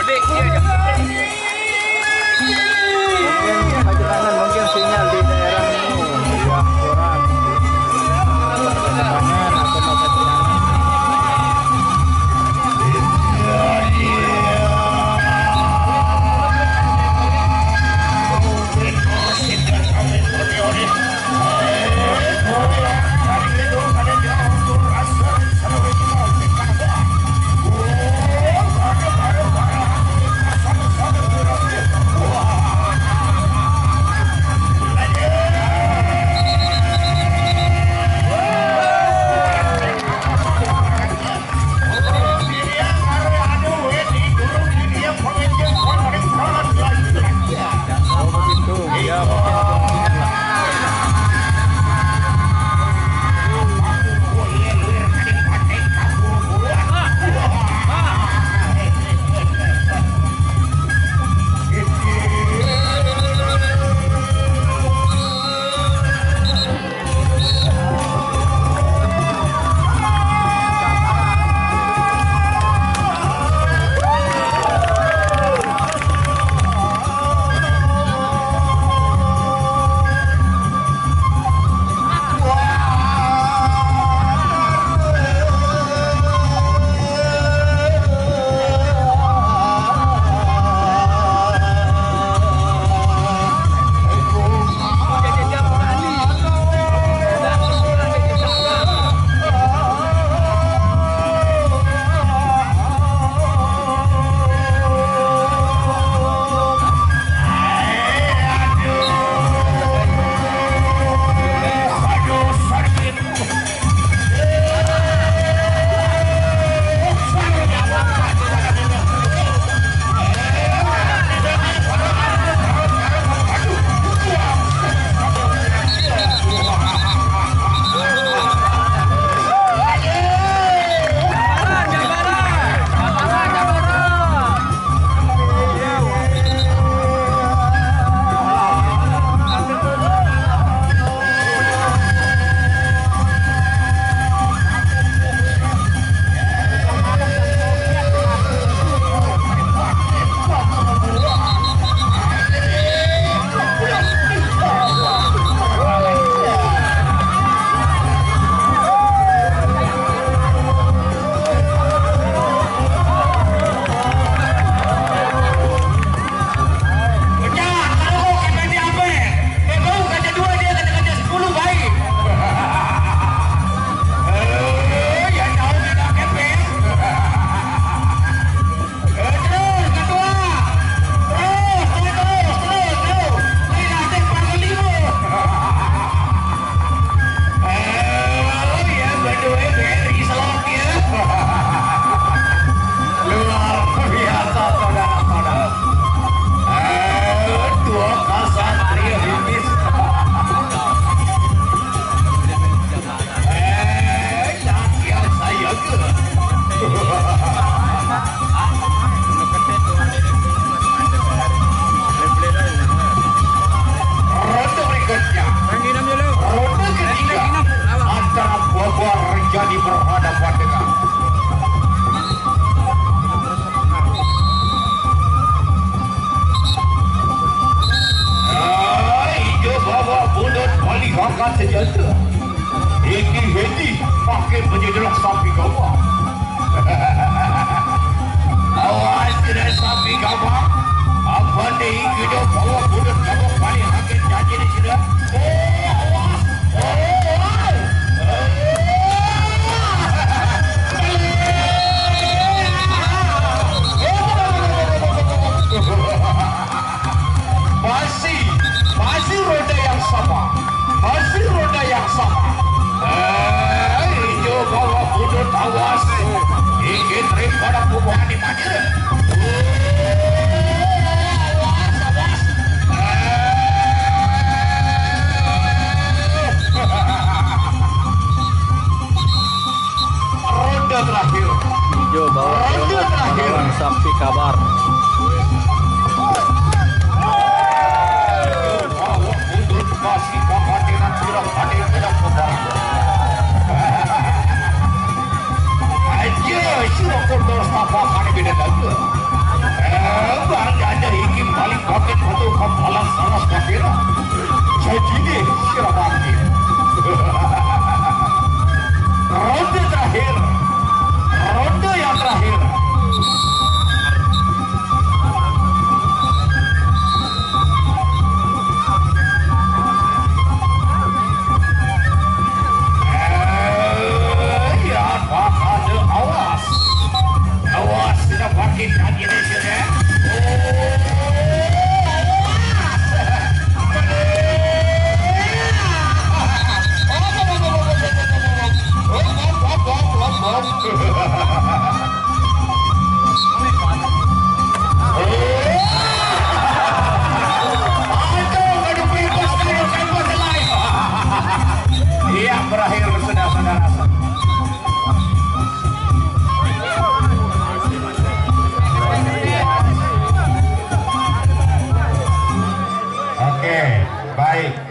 Mungkin perjalanan, mungkin sinyal di daerahmu ya kurang. Penerbangan atau perjalanan. Angkat senjata. Ini Hedi pakai penyedelak sapi gawang. Awas tidak sapi gawang. Apa nih kita bawa budak gawang paling hakim janji di sini. Masih roda yang sama. Masih roda yang sama. Hijau bawa budut awas. Ingin daripada kubuhan di mana? Roda terakhir. Hijau bawa roda terakhir. Sampai kabar. Masih kapan dengan sudah hadir tidak membantu. Aja sudah kotor apa kali beda lagi. Oke, baik.